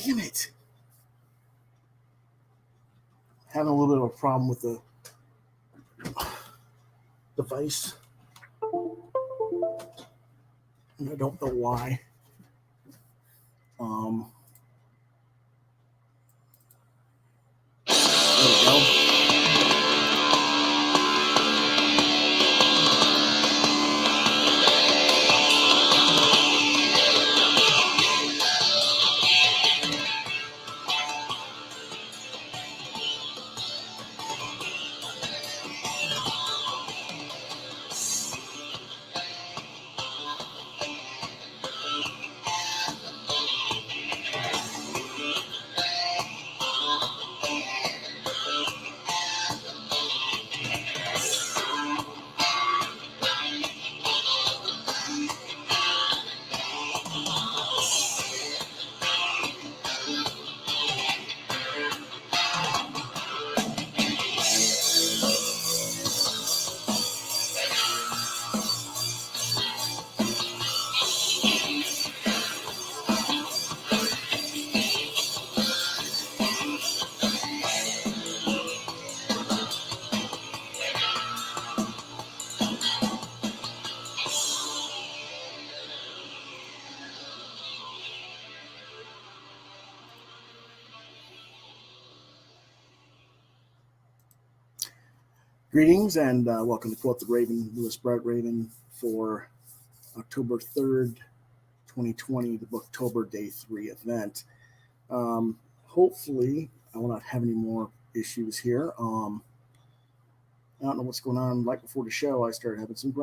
Damn it. Having a little bit of a problem with the device. And I don't know why. There we go. Greetings and welcome to Quoth the Raven, Lewis Brett Raven for October 3rd, 2020, the Booktober Day 3 event. Hopefully, I will not have any more issues here. I don't know what's going on. Right before the show, I started having some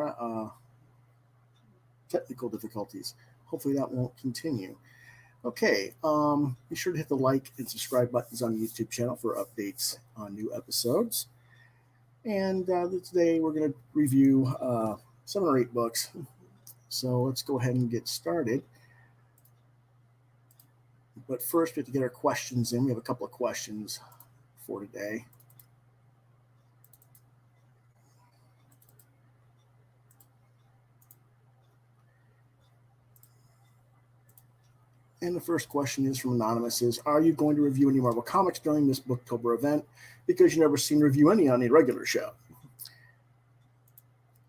technical difficulties. Hopefully that won't continue. Okay, be sure to hit the like and subscribe buttons on the YouTube channel for updates on new episodes. And today we're going to review 7 or 8 books. So let's go ahead and get started. But first, we have to get our questions in. We have a couple of questions for today. And the first question is from Anonymous is, are you going to review any Marvel Comics during this Booktober event? Because you never seem to review any on a regular show.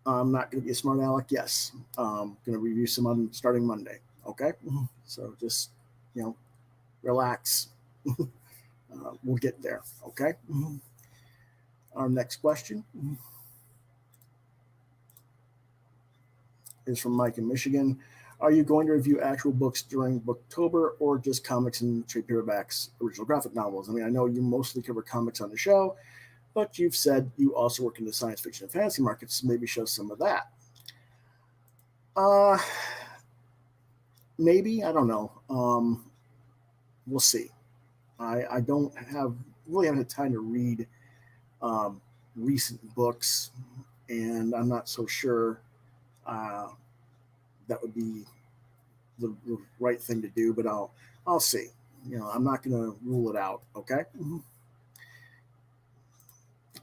I'm not going to be a smart aleck. Yes. I'm going to review some on starting Monday. Okay? So just, relax. We'll get there. Okay? Our next question is from Mike in Michigan. Are you going to review actual books during Booktober or just comics and trade paperbacks, original graphic novels? I mean, I know you mostly cover comics on the show, but you've said you also work in the science fiction and fantasy markets, so maybe show some of that. Maybe, I don't know. We'll see. I don't really haven't had time to read recent books, and I'm not so sure that would be the right thing to do, but I'll see. I'm not going to rule it out. Okay.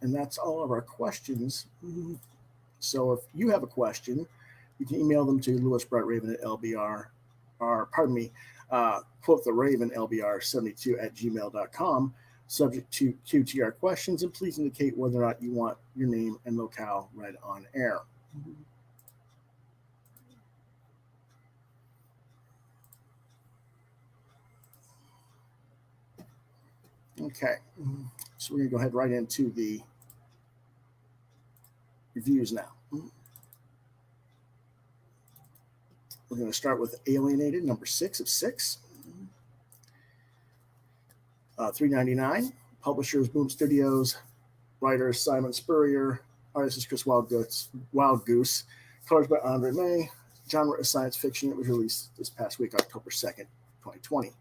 And that's all of our questions. So if you have a question, you can email them to lewisbrettraven@lbr, or pardon me, Quoth the Raven LBR72@gmail.com, subject to QTR questions, and please indicate whether or not you want your name and locale read on air. Okay, so we're going to go ahead right into the reviews now. We're going to start with Alienated, number 6 of 6. $3.99. Publishers, Boom Studios. Writer, Simon Spurrier. Artist is Chris Wildgoose. Colors by Andre May. Genre is science fiction. It was released this past week, October 2nd, 2020.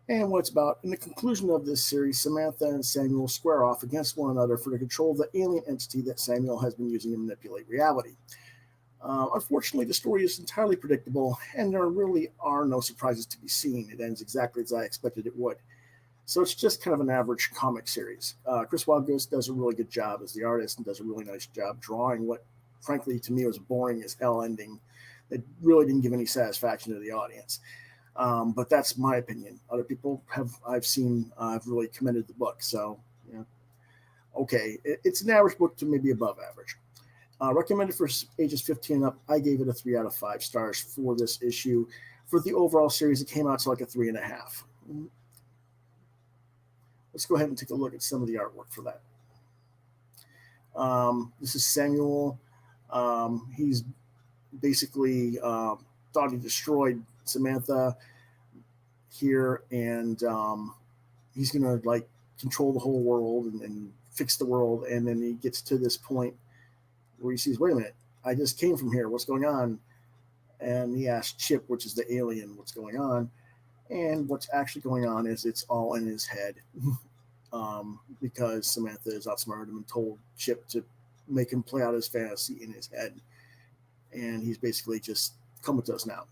And what it's about, in the conclusion of this series, Samantha and Samuel square off against one another for the control of the alien entity that Samuel has been using to manipulate reality. Unfortunately, the story is entirely predictable, and there really are no surprises to be seen. It ends exactly as I expected it would. So it's just kind of an average comic series. Chris Wildgoose does a really good job as the artist and does a really nice job drawing what, frankly, to me was a boring as hell ending that really didn't give any satisfaction to the audience. But that's my opinion. Other people I've seen have really commended the book. So, okay, it's an average book to maybe above average. Recommended for ages 15 and up. I gave it a 3 out of 5 stars for this issue. For the overall series, it came out to like a 3.5. Let's go ahead and take a look at some of the artwork for that. This is Samuel. He's basically thought he destroyed Samantha here, and he's gonna like control the whole world and fix the world. And then he gets to this point where he sees, wait a minute, I just came from here. What's going on? And he asks Chip, which is the alien, what's going on. And what's actually going on is it's all in his head. Because Samantha has outsmarted him and told Chip to make him play out his fantasy in his head. And he's basically just comatose now.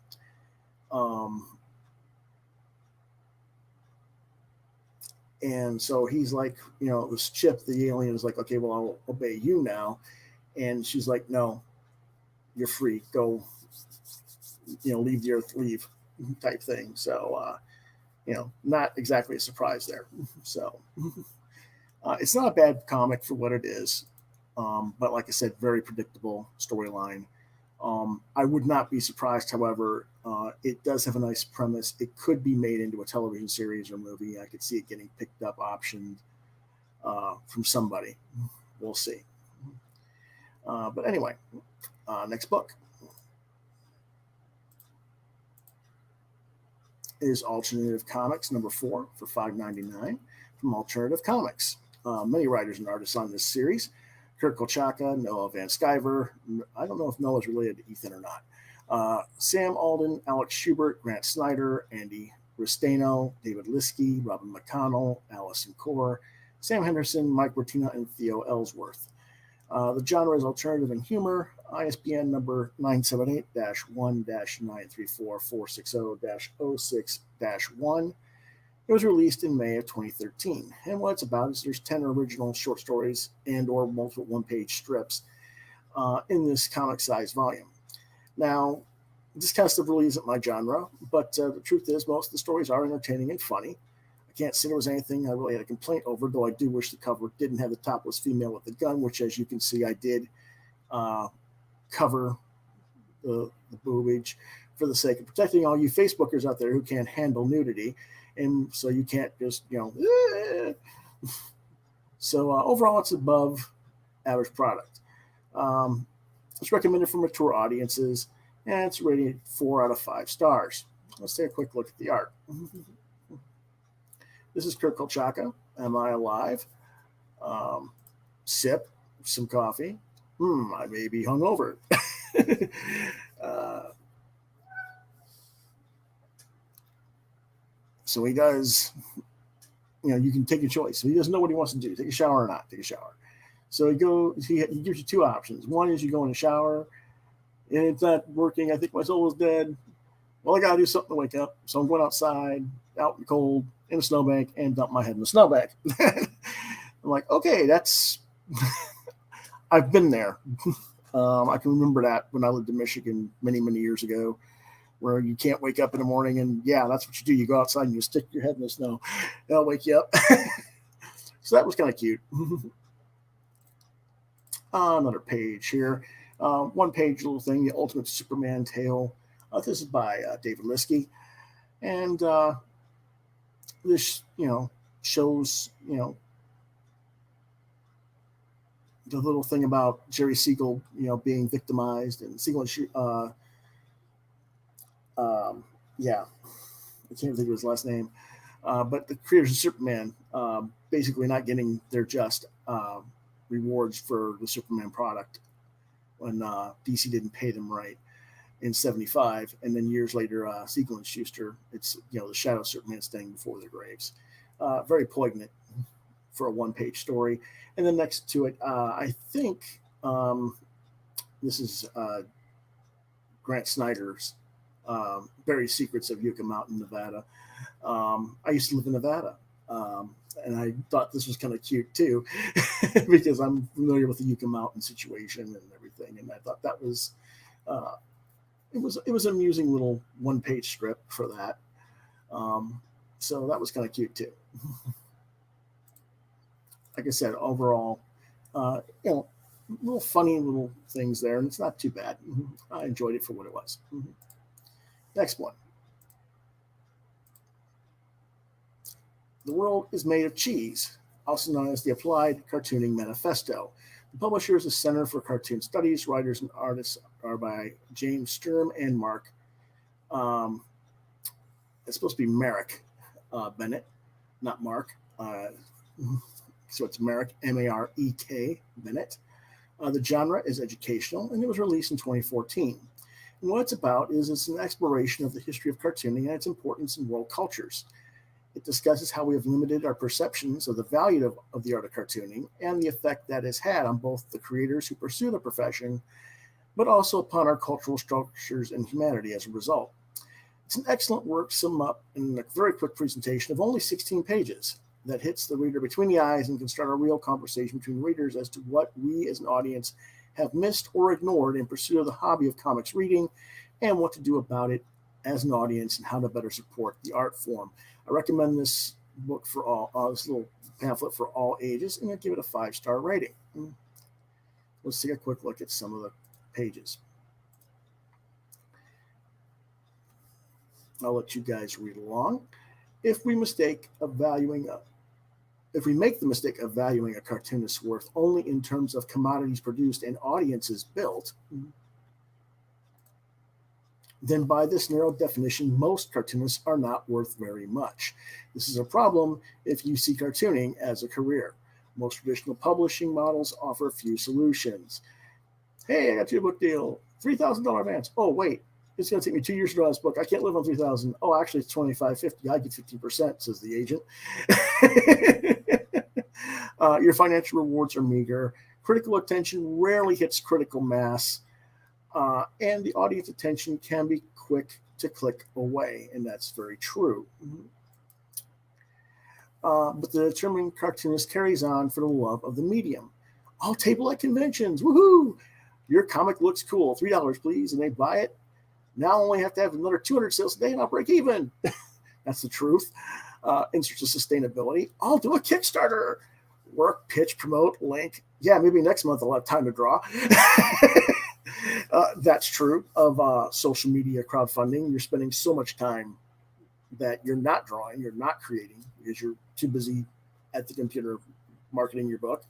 And so he's like, this Chip, the alien, is like, okay, well, I'll obey you now. And she's like, no, you're free. Go, leave the earth, leave type thing. So, not exactly a surprise there. So it's not a bad comic for what it is. But like I said, very predictable storyline. I would not be surprised, however, it does have a nice premise. It could be made into a television series or movie. I could see it getting picked up, optioned from somebody. We'll see. But anyway, next book is Alternative Comics number 4 for $5.99 from Alternative Comics. Many writers and artists on this series: Kurt Kolchaka, Noah Van Sciver. I don't know if Noah's related to Ethan or not. Sam Alden, Alex Schubert, Grant Snyder, Andy Ristano, David Liskey, Robin McConnell, Allison Core, Sam Henderson, Mike Bertina, and Theo Ellsworth. The genre is alternative and humor. ISBN number 978-1-934-460-06-1. It was released in May of 2013. And what it's about is there's 10 original short stories and or multiple one-page strips in this comic-sized volume. Now, this kind of stuff really isn't my genre, but the truth is most of the stories are entertaining and funny. I can't say there was anything I really had a complaint over, though I do wish the cover didn't have the topless female with the gun, which, as you can see, I did cover the boobage for the sake of protecting all you Facebookers out there who can't handle nudity. And so you can't just, So overall, it's above average product. It's recommended for mature audiences, and it's rated 4 out of 5 stars. Let's take a quick look at the art. This is Kurt Kolchaka. Am I alive? Sip some coffee. I may be hungover. So he does, you can take a choice. So he doesn't know what he wants to do. Take a shower or not take a shower. So he gives you 2 options. One is you go in the shower and it's not working. I think my soul is dead. Well, I got to do something to wake up. So I'm going outside, out in the cold, in a snowbank, and dump my head in the snowbank. I'm like, okay, that's, I've been there. I can remember that when I lived in Michigan many, many years ago, where you can't wake up in the morning, and that's what you do. You go outside and you stick your head in the snow. That'll wake you up. So that was kind of cute. Another page here. 1-page little thing, the Ultimate Superman tale. This is by David Liskey. And this, shows, the little thing about Jerry Siegel, being victimized, and Siegel and I can't think of his last name, but the creators of Superman basically not getting their just rewards for the Superman product when DC didn't pay them right in '75, and then years later, Siegel and Schuster, it's the shadow of Superman standing before their graves. Very poignant for a 1-page story. And then next to it, I think this is Grant Snyder's Buried Secrets of Yucca Mountain, Nevada. I used to live in Nevada, and I thought this was kind of cute too, because I'm familiar with the Yucca Mountain situation and everything, and I thought that was it was an amusing little 1-page strip for that. So that was kind of cute too. Like I said, overall, little funny little things there, and it's not too bad. I enjoyed it for what it was. Next one. The World is Made of Cheese, also known as the Applied Cartooning Manifesto. The publisher is the Center for Cartoon Studies. Writers and artists are by James Sturm and Mark. It's supposed to be Merrick Bennett, not Mark. So it's Merrick, M-A-R-E-K, Bennett. The genre is educational, and it was released in 2014. And what it's about is it's an exploration of the history of cartooning and its importance in world cultures. It discusses how we have limited our perceptions of the value of the art of cartooning and the effect that has had on both the creators who pursue the profession, but also upon our cultural structures and humanity as a result. It's an excellent work summed up in a very quick presentation of only 16 pages that hits the reader between the eyes and can start a real conversation between readers as to what we as an audience have missed or ignored in pursuit of the hobby of comics reading and what to do about it as an audience and how to better support the art form. I recommend this book for all, this little pamphlet for all ages, and I give it a 5-star rating. Let's take a quick look at some of the pages. I'll let you guys read along. If we make the mistake of valuing a cartoonist's worth only in terms of commodities produced and audiences built, then by this narrow definition, most cartoonists are not worth very much. This is a problem if you see cartooning as a career. Most traditional publishing models offer a few solutions. Hey, I got you a book deal, $3,000 advance. Oh, wait, it's going to take me 2 years to draw this book. I can't live on $3,000. Oh, actually, it's $2,550. I get 15%, says the agent. Your financial rewards are meager. Critical attention rarely hits critical mass. And the audience attention can be quick to click away, and that's very true. But the determined cartoonist carries on for the love of the medium. I'll table at conventions, woohoo! Your comic looks cool, $3 please, and they buy it. Now I only have to have another 200 sales a day and I'll break even. That's the truth. In search of sustainability, I'll do a Kickstarter. Work, pitch, promote, link. Yeah, maybe next month I'll have time to draw. That's true of social media crowdfunding. You're spending so much time that you're not drawing, you're not creating, because you're too busy at the computer marketing your book.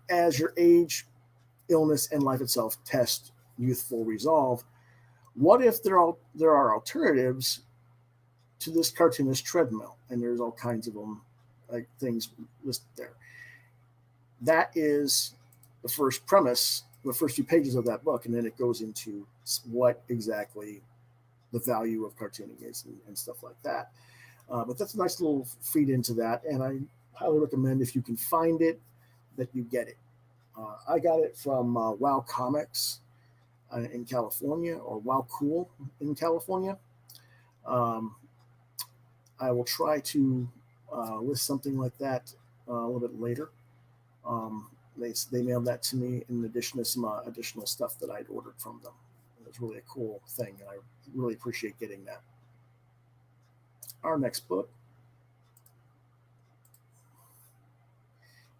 As your age, illness, and life itself test youthful resolve, what if there are alternatives to this cartoonist treadmill? And there's all kinds of them, like things listed there. That is the first premise, the first few pages of that book, and then it goes into what exactly the value of cartooning is and stuff like that. But that's a nice little feed into that, and I highly recommend, if you can find it, that you get it. I got it from Wow Comics in California, or Wow Cool in California. I will try to list something like that a little bit later. They mailed that to me in addition to some additional stuff that I'd ordered from them. It was really a cool thing, and I really appreciate getting that. Our next book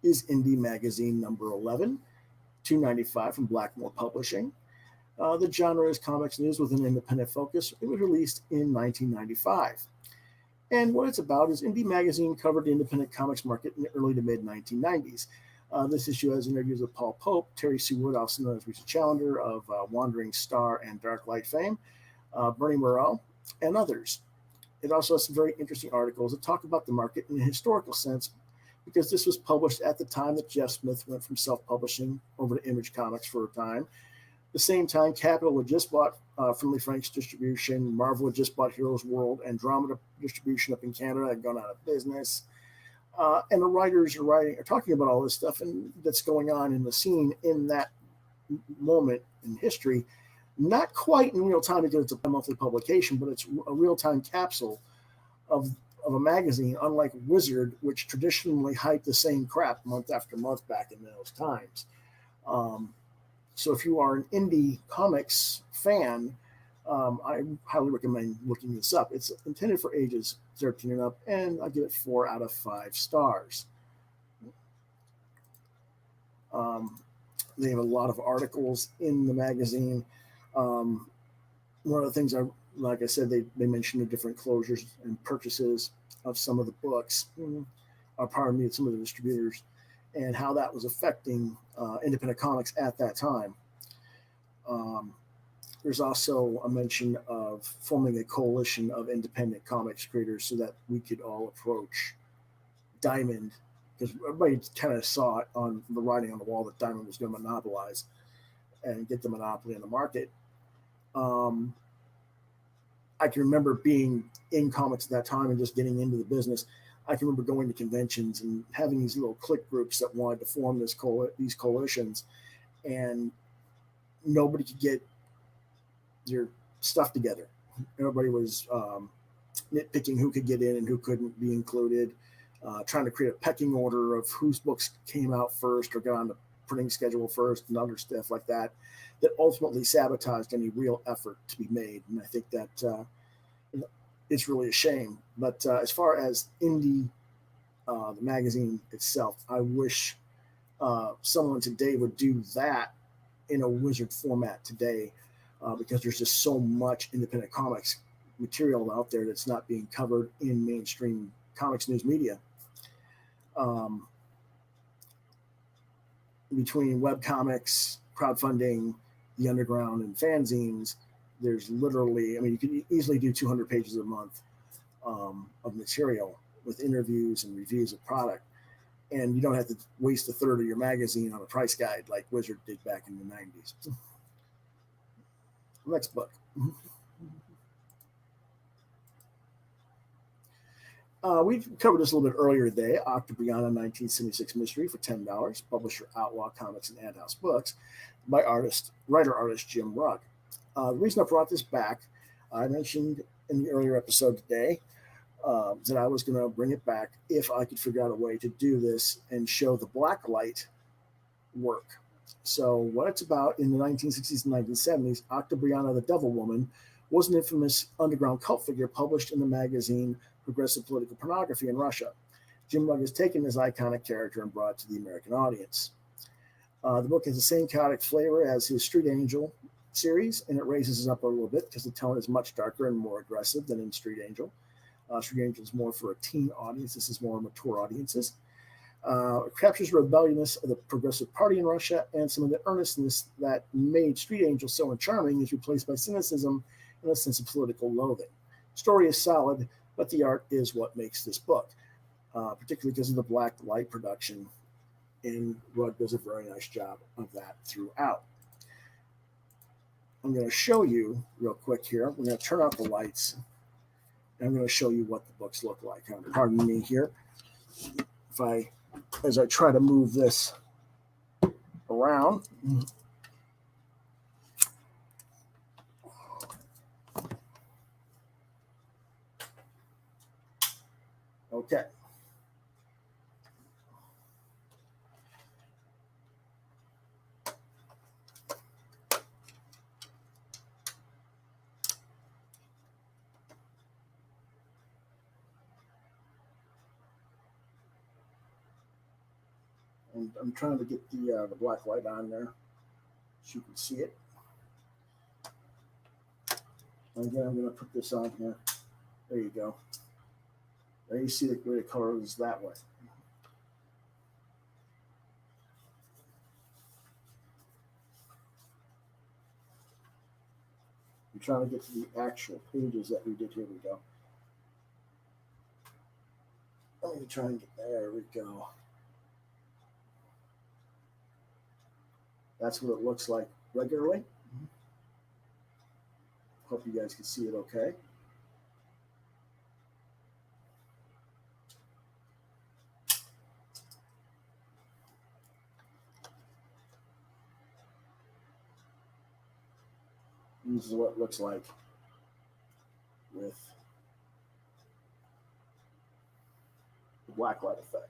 is INDY Magazine number 11, $2.95 from Blackmore Publishing. The genre is comics news with an independent focus. It was released in 1995. And what it's about is INDY Magazine covered the independent comics market in the early to mid-1990s. This issue has interviews with Paul Pope, Terry Seward, also known as Rita Challenger of Wandering Star and Dark Light fame, Bernie Moreau, and others. It also has some very interesting articles that talk about the market in a historical sense, because this was published at the time that Jeff Smith went from self-publishing over to Image Comics for a time. At the same time, Capitol had just bought Friendly Frank's distribution, Marvel had just bought Heroes World, Andromeda distribution up in Canada had gone out of business. And the writers are talking about all this stuff and that's going on in the scene in that moment in history. Not quite in real time because it's a monthly publication, but it's a real-time capsule of a magazine, unlike Wizard, which traditionally hyped the same crap month after month back in those times. So if you are an indie comics fan, I highly recommend looking this up. It's intended for ages 13 and up, and I give it 4 out of 5 stars. They have a lot of articles in the magazine. One of the things like I said, they mentioned the different closures and purchases of some of the books, pardon me, some of the distributors, and how that was affecting independent comics at that time. There's also a mention of forming a coalition of independent comics creators so that we could all approach Diamond, because everybody kind of saw it on the writing on the wall that Diamond was going to monopolize and get the monopoly in the market. I can remember being in comics at that time and just getting into the business. I can remember going to conventions and having these little clique groups that wanted to form these coalitions, and nobody could get your stuff together. Everybody was nitpicking who could get in and who couldn't be included, trying to create a pecking order of whose books came out first or got on the printing schedule first and other stuff like that, that ultimately sabotaged any real effort to be made. And I think that it's really a shame. But as far as INDY, the magazine itself, I wish someone today would do that in a Wizard format today, because there's just so much independent comics material out there that's not being covered in mainstream comics news media. Between webcomics, crowdfunding, the underground, and fanzines, there's literally, I mean, you can easily do 200 pages a month of material with interviews and reviews of product. And you don't have to waste a third of your magazine on a price guide like Wizard did back in the 90s. Next book. We covered this a little bit earlier today. Octobriana 1976 Mystery for $10. Publisher Outlaw Comics and Ad House Books by writer-artist Jim Rugg. The reason I brought this back, I mentioned in the earlier episode today that I was going to bring it back if I could figure out a way to do this and show the blacklight work. So what it's about, in the 1960s and 1970s, Octobriana the Devil Woman was an infamous underground cult figure published in the magazine Progressive Political Pornography in Russia. Jim Rugg has taken this iconic character and brought it to the American audience. The book has the same chaotic flavor as his Street Angel series, and it raises it up a little bit because the tone is much darker and more aggressive than in Street Angel. Street Angel is more for a teen audience. This is more mature audiences. It captures the rebelliousness of the Progressive Party in Russia, and some of the earnestness that made Street Angel so charming is replaced by cynicism and a sense of political loathing. Story is solid, but the art is what makes this book, particularly because of the black light production, and Rugg does a very nice job of that throughout. I'm going to show you real quick here. We're going to turn off the lights, and I'm going to show you what the books look like. Pardon me here. As I try to move this around. Okay. And I'm trying to get the black light on there so you can see it. And again, I'm going to put this on here. There you go. There you see the way the color is that way. I'm trying to get to the actual pages that we did. Here we go. Let me try and get there. We go. That's what it looks like regularly. Hope you guys can see it okay. This is what it looks like with the black light effect.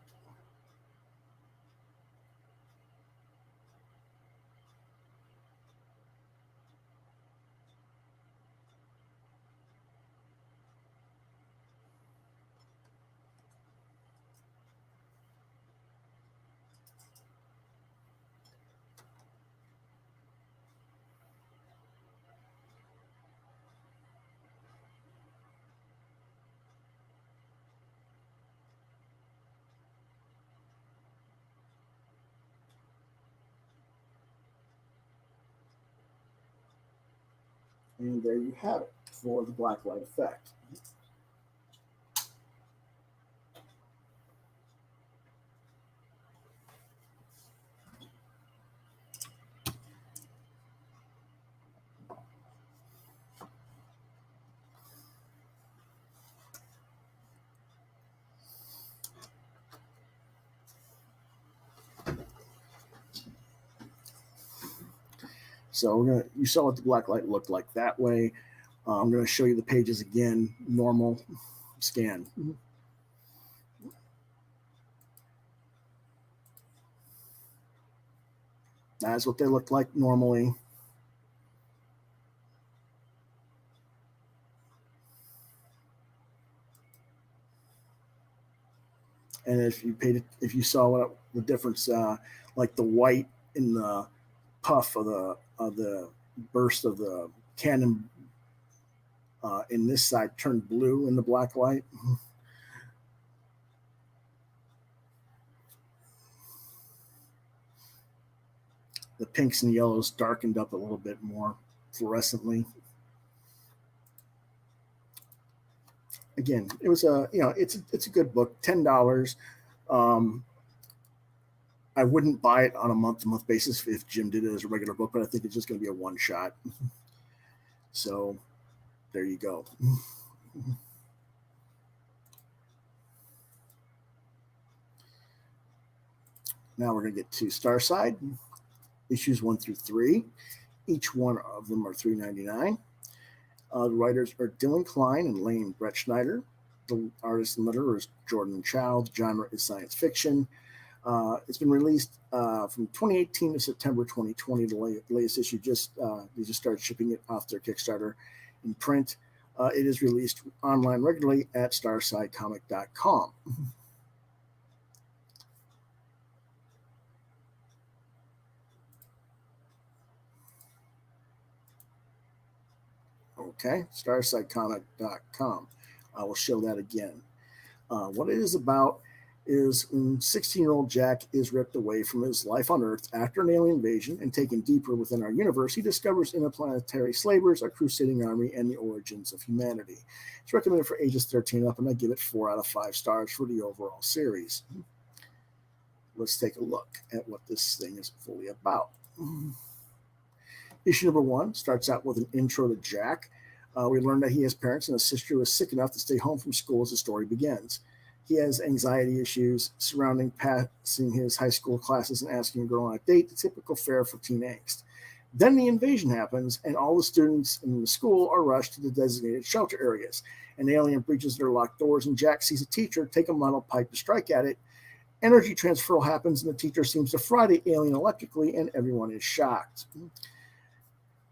And there you have it for the black light effect. So you saw what the black light looked like that way. I'm going to show you the pages again, normal scan. That's what they look like normally. And if you saw what the difference, like the white in the puff of the burst of the cannon in this side turned blue in the black light. The pinks and yellows darkened up a little bit more fluorescently. Again, it was it's a good book, $10. I wouldn't buy it on a month-to-month basis if Jim did it as a regular book, but I think it's just going to be a one-shot. So there you go. Now we're going to get to Starside, issues 1 through 3. Each one of them are $3.99. The writers are Dylan Klein and Lane Brettschneider. The artist and letterer is Jordan Chao. The genre is science fiction. It's been released from 2018 to September 2020. The latest issue they just started shipping it off their Kickstarter in print. It is released online regularly at StarsideComic.com. Okay, StarsideComic.com. I will show that again. What it is about is when 16-year-old Jack is ripped away from his life on Earth after an alien invasion and taken deeper within our universe, he discovers interplanetary slavers, a crusading army, and the origins of humanity. It's recommended for ages 13 up, and I give it 4 out of 5 stars for the overall series. Let's take a look at what this thing is fully about. Issue number 1 starts out with an intro to Jack. We learn that he has parents and a sister who is sick enough to stay home from school as the story begins. He has anxiety issues surrounding passing his high school classes and asking a girl on a date, the typical fare for teen angst. Then the invasion happens, and all the students in the school are rushed to the designated shelter areas. An alien breaches their locked doors, and Jack sees a teacher take a metal pipe to strike at it. Energy transfer happens, and the teacher seems to fry the alien electrically, and everyone is shocked.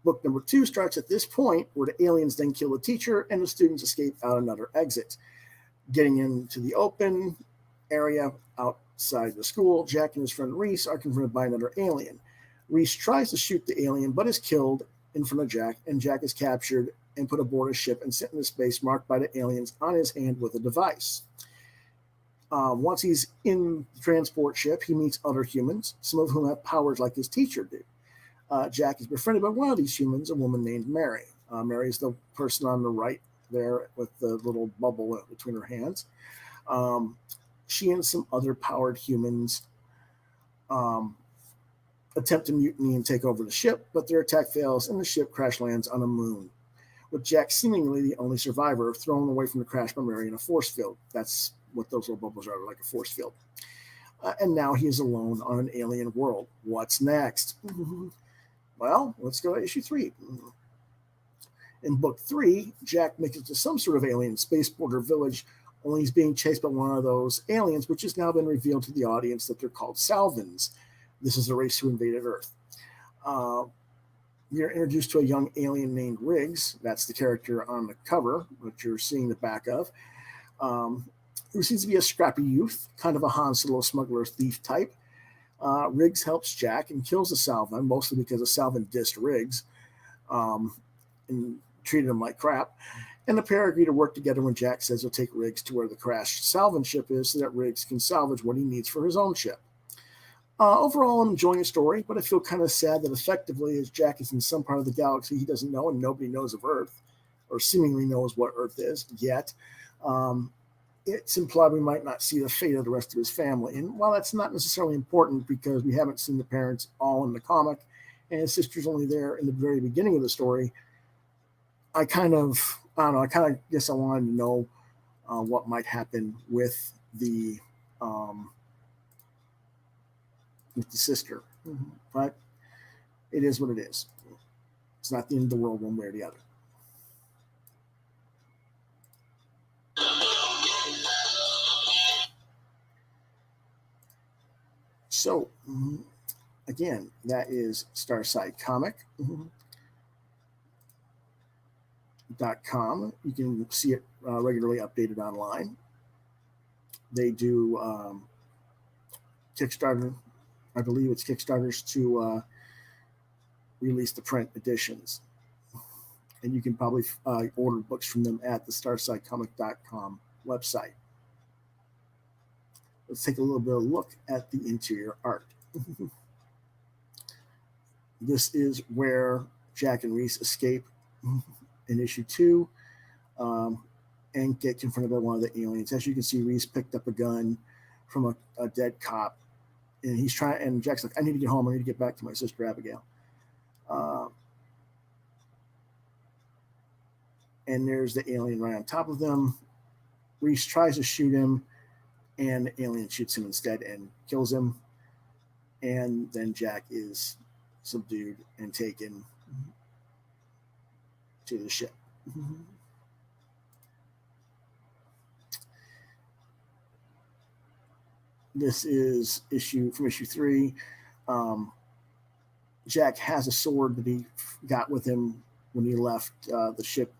Book number 2 starts at this point, where the aliens then kill the teacher, and the students escape out another exit. Getting into the open area outside the school, Jack and his friend Reese are confronted by another alien. Reese tries to shoot the alien, but is killed in front of Jack, and Jack is captured and put aboard a ship and sent into space marked by the aliens on his hand with a device. Once he's in the transport ship, he meets other humans, some of whom have powers like his teacher did. Jack is befriended by one of these humans, a woman named Mary. Mary is the person on the right there with the little bubble between her hands. She and some other powered humans attempt to mutiny and take over the ship, but their attack fails and the ship crash lands on a moon, with Jack seemingly the only survivor, thrown away from the crash by Mary in a force field. That's what those little bubbles are, like a force field. And now he is alone on an alien world. What's next? Well, let's go to issue 3. In book 3, Jack makes it to some sort of alien spaceport or village, only he's being chased by one of those aliens, which has now been revealed to the audience that they're called Salvins. This is the race who invaded Earth. We are introduced to a young alien named Riggs. That's the character on the cover, which you're seeing the back of, who seems to be a scrappy youth, kind of a Han Solo smuggler thief type. Riggs helps Jack and kills the Salvin, mostly because the Salvin dissed Riggs and treated him like crap. And the pair agree to work together when Jack says he'll take Riggs to where the crashed Salvin ship is so that Riggs can salvage what he needs for his own ship. Overall, I'm enjoying the story, but I feel kind of sad that effectively, as Jack is in some part of the galaxy he doesn't know, and nobody knows of Earth, or seemingly knows what Earth is yet. It's implied we might not see the fate of the rest of his family. And while that's not necessarily important because we haven't seen the parents all in the comic, and his sister's only there in the very beginning of the story, I kind of guess I wanted to know what might happen with the sister. But it is what it is. It's not the end of the world one way or the other. So, again, that is StarsideComic.com. You can see it regularly updated online. They do Kickstarter. I believe it's Kickstarters to release the print editions. And you can probably order books from them at the StarsideComic.com website. Let's take a little bit of a look at the interior art. This is where Jack and Reese escape in issue 2 and get confronted by one of the aliens. As you can see, Reese picked up a gun from a dead cop, and and Jack's like, I need to get home. I need to get back to my sister Abigail. And there's the alien right on top of them. Reese tries to shoot him, and the alien shoots him instead and kills him. And then Jack is subdued and taken to the ship. This is issue 3. Jack has a sword that he got with him when he left the ship,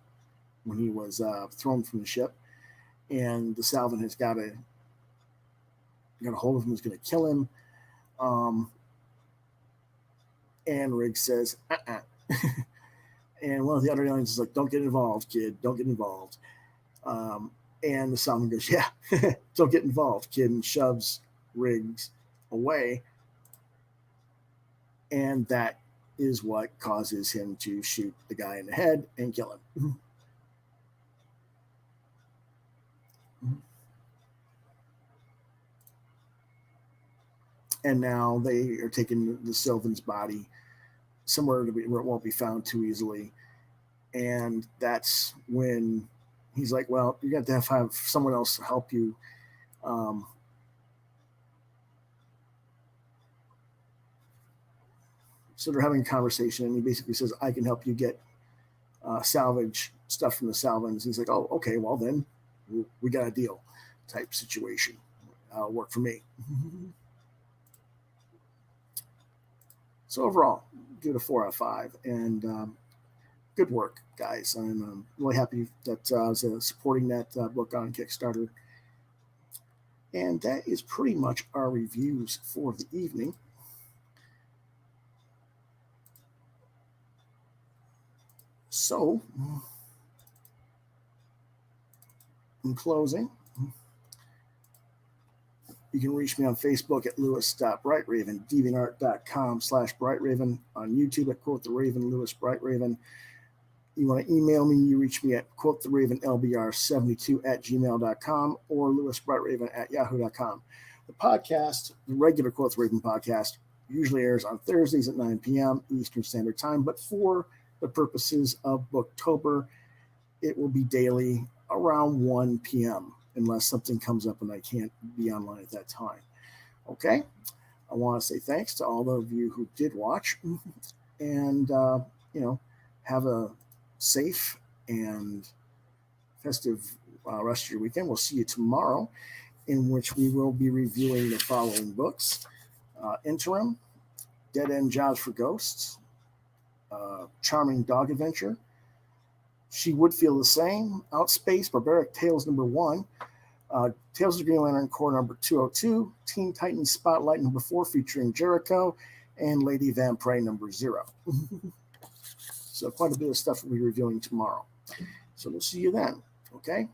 when he was thrown from the ship. And the Salvin has got a hold of him, is going to kill him. And Riggs says, And one of the other aliens is like, don't get involved, kid. Don't get involved. And the Salvin goes, yeah, don't get involved, kid, and shoves Riggs away. And that is what causes him to shoot the guy in the head and kill him. And now they are taking the Sylvan's body somewhere where it won't be found too easily. And that's when he's like, well, you're going to have someone else help you. So they're having a conversation, and he basically says, I can help you get salvage stuff from the Salvins. He's like, oh, okay, well then we got a deal type situation. Work for me. So overall, give it a 4 out of 5. And good work, guys. I'm really happy that I was supporting that book on Kickstarter. And that is pretty much our reviews for the evening. So, in closing, you can reach me on Facebook at Lewis.BrightRaven, DeviantArt.com/BrightRaven, on YouTube at Quoth the Raven, Lewis Brightraven. You want to email me, you reach me at QuothTheRavenLBR72@gmail.com or LewisBrightRaven@yahoo.com. The podcast, the regular Quoth the Raven podcast, usually airs on Thursdays at 9 p.m. Eastern Standard Time, but for the purposes of Booktober, it will be daily around 1 p.m. unless something comes up and I can't be online at that time. Okay? I want to say thanks to all of you who did watch, and, have a safe and festive rest of your weekend. We'll see you tomorrow, in which we will be reviewing the following books. Interim, Dead End Jobs for Ghosts, Charming Dog Adventure, She Would Feel the Same, Outspace, Barbaric Tales #1, Tales of the Green Lantern Corps #202, Teen Titans Spotlight #4 featuring Jericho, and Lady Vampire #0. So quite a bit of stuff we'll be reviewing tomorrow. So we'll see you then. Okay?